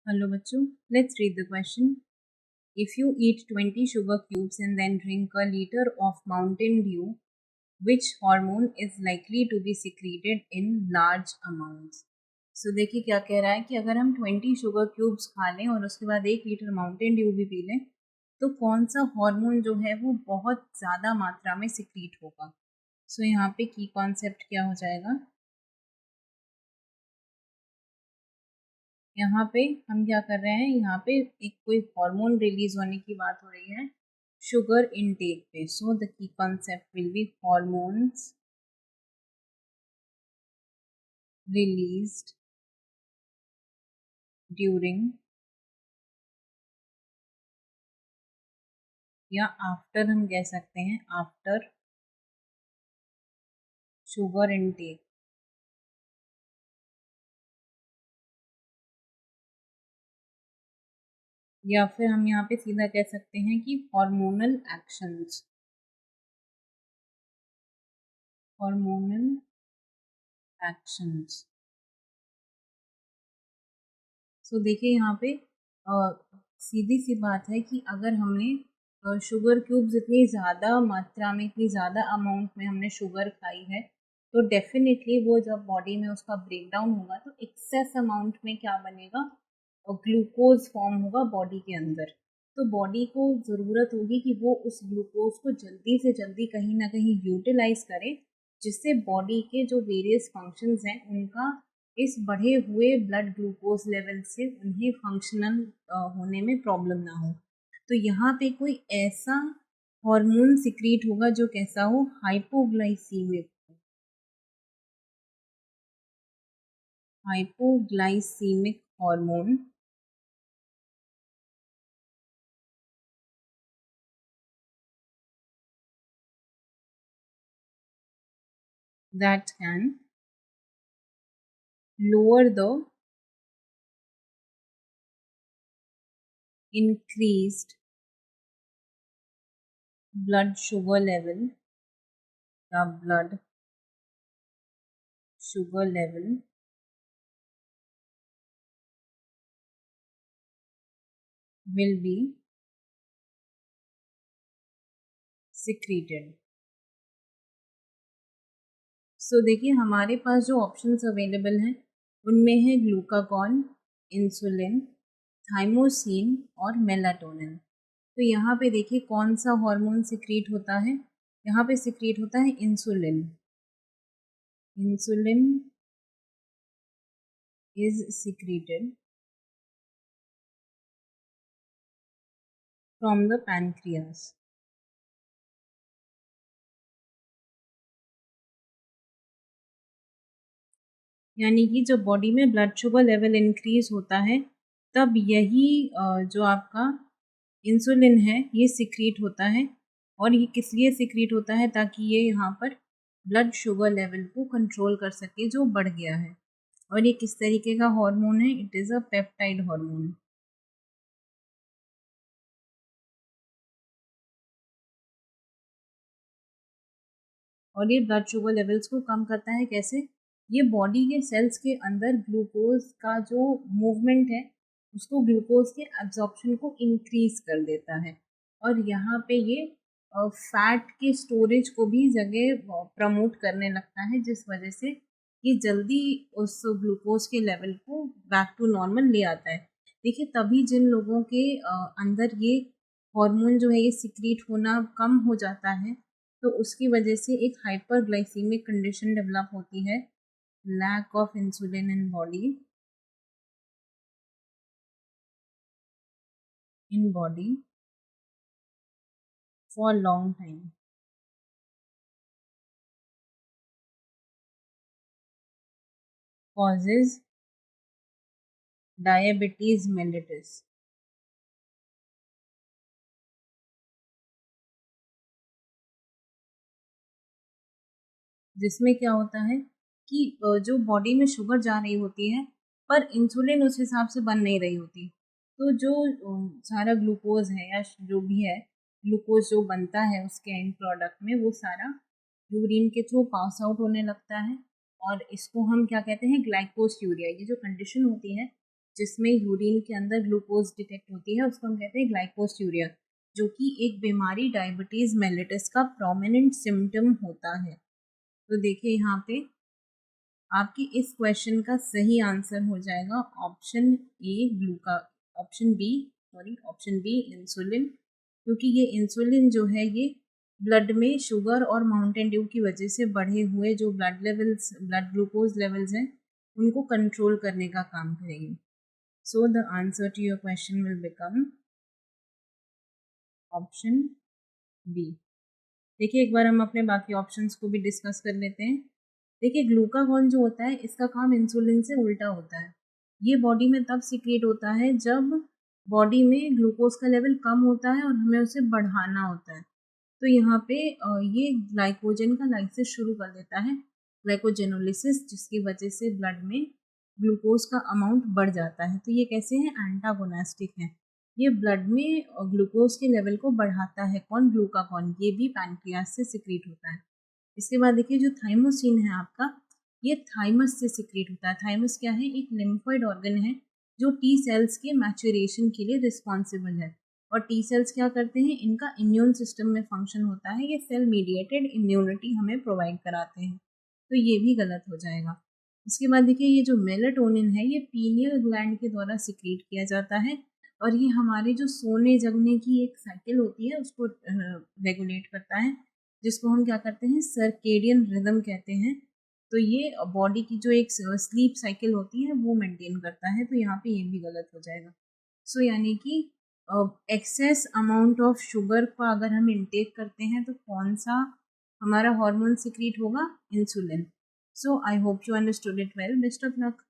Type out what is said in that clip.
Hello बच्चों, let's read the question. If you eat 20 sugar cubes and then drink a liter of Mountain Dew, which hormone is likely to be secreted in large amounts? So देखिए क्या कह रहा है कि अगर हम 20 sugar cubes खा लें और उसके बाद 1 लीटर माउंटेन ड्यू भी पी लें तो कौन सा हार्मोन जो है वो बहुत ज़्यादा मात्रा में सिक्रीट होगा। सो यहाँ पे की कॉन्सेप्ट क्या हो जाएगा, यहाँ पे हम क्या कर रहे हैं, यहाँ पे एक कोई हार्मोन रिलीज होने की बात हो रही है शुगर इनटेक पे। So the key concept will be hormones released during या आफ्टर, हम कह सकते हैं आफ्टर शुगर इनटेक। या फिर हम यहाँ पे सीधा कह सकते हैं कि हार्मोनल एक्शंस, हार्मोनल एक्शंस। सो देखिए यहाँ पे सीधी सी बात है कि अगर हमने शुगर क्यूब्स इतनी ज़्यादा मात्रा में, इतनी ज़्यादा अमाउंट में हमने शुगर खाई है तो डेफिनेटली वो जब बॉडी में उसका ब्रेकडाउन होगा तो एक्सेस अमाउंट में क्या बनेगा, ग्लूकोज फॉर्म होगा बॉडी के अंदर। तो बॉडी को ज़रूरत होगी कि वो उस ग्लूकोज को जल्दी से जल्दी कहीं ना कहीं यूटिलाइज करे, जिससे बॉडी के जो वेरियस फंक्शंस हैं उनका इस बढ़े हुए ब्लड ग्लूकोज लेवल से उन्हें फंक्शनल होने में प्रॉब्लम ना हो। तो यहाँ पे कोई ऐसा हार्मोन सिक्रीट होगा जो कैसा हो, hypoglycaemic, hypoglycaemic hormone that can lower the increased blood sugar level या blood sugar level will be secreted। सो देखिए हमारे पास जो ऑप्शंस अवेलेबल हैं उनमें है ग्लूकागॉन, इंसुलिन, थाइमोसिन और मेलाटोनिन। तो यहाँ पे देखिए कौन सा हार्मोन सिक्रीट होता है, यहाँ पे सिक्रीट होता है insulin. Insulin is secreted from the pancreas. यानी कि जब बॉडी में ब्लड शुगर लेवल इंक्रीज होता है तब यही जो आपका इंसुलिन है ये सिक्रीट होता है। और ये किस लिए सिक्रीट होता है, ताकि ये यहाँ पर ब्लड शुगर लेवल को कंट्रोल कर सके जो बढ़ गया है। और ये किस तरीके का हार्मोन है, it is a peptide hormone. और ये ब्लड शुगर लेवल्स को कम करता है कैसे, ये बॉडी के सेल्स के अंदर ग्लूकोज का जो मूवमेंट है उसको, ग्लूकोज के एब्जॉर्प्शन को इंक्रीज कर देता है। और यहाँ पे ये फैट के स्टोरेज को भी जगह प्रमोट करने लगता है, जिस वजह से ये जल्दी उस ग्लूकोज के लेवल को बैक टू नॉर्मल ले आता है। देखिए तभी जिन लोगों के अंदर ये हार्मोन जो है ये सिक्रीट होना कम हो जाता है तो उसकी वजह से एक हाइपरग्लाइसीमिक कंडीशन डेवलप होती है, lack of insulin in body for long time, causes diabetes mellitus. जिसमें क्या होता है कि जो बॉडी में शुगर जा रही होती है पर इंसुलिन उस हिसाब से बन नहीं रही होती, तो जो सारा ग्लूकोज है या जो भी है ग्लूकोज जो बनता है उसके एंड प्रोडक्ट में वो सारा यूरिन के थ्रू पास आउट होने लगता है। और इसको हम क्या कहते हैं, ग्लाइकोस्यूरिया। ये जो कंडीशन होती है जिसमें यूरिन के अंदर ग्लूकोज डिटेक्ट होती है, उसको हम कहते हैं ग्लाइकोस्यूरिया, जो कि एक बीमारी डायबिटीज मेलिटस का प्रोमिनेंट सिम्टम होता है। तो देखिए यहाँ पे आपके इस क्वेश्चन का सही आंसर हो जाएगा ऑप्शन बी इंसुलिन, क्योंकि ये इंसुलिन जो है ये ब्लड में शुगर और माउंटेन ड्यू की वजह से बढ़े हुए जो ब्लड ग्लूकोज लेवल्स हैं उनको कंट्रोल करने का काम करेगी। So the answer to your question will become option B. देखिए एक बार हम अपने बाकी ऑप्शंस को भी डिस्कस कर लेते हैं। देखिए ग्लूकागॉन जो होता है इसका काम इंसुलिन से उल्टा होता है। ये बॉडी में तब सिक्रेट होता है जब बॉडी में ग्लूकोज का लेवल कम होता है और हमें उसे बढ़ाना होता है। तो यहाँ पे ये ग्लाइकोजन का लाइसिस शुरू कर देता है, ग्लाइकोजेनोलिसिस, जिसकी वजह से ब्लड में ग्लूकोज का अमाउंट बढ़ जाता है। तो ये कैसे हैं, एंटागोनास्टिक हैं। ये ब्लड में ग्लूकोज के लेवल को बढ़ाता है। कौन, ग्लूकागॉन। ये भी पैनक्रियास से सिक्रेट होता है। इसके बाद देखिए जो थाइमोसिन है आपका, ये थाइमस से सिक्रेट होता है। थाइमस क्या है, एक लिम्फोइड ऑर्गन है जो टी सेल्स के मैच्योरेशन के लिए रिस्पॉन्सिबल है। और टी सेल्स क्या करते हैं, इनका इम्यून सिस्टम में फंक्शन होता है। ये सेल मीडिएटेड इम्यूनिटी हमें प्रोवाइड कराते हैं। तो ये भी गलत हो जाएगा। इसके बाद देखिए ये जो मेलाटोनिन है ये पीनियल ग्लैंड के द्वारा सिक्रेट किया जाता है और ये हमारे जो सोने जगने की एक साइकिल होती है उसको रेगुलेट करता है, जिसको हम क्या करते हैं, सर्केडियन रिदम कहते हैं। तो ये बॉडी की जो एक स्लीप साइकिल होती है वो मेंटेन करता है। तो यहाँ पे ये भी गलत हो जाएगा। सो यानी कि एक्सेस अमाउंट ऑफ शुगर का अगर हम इनटेक करते हैं तो कौन सा हमारा हार्मोन सिक्रीट होगा, insulin. So I hope you understood it well. Best of luck.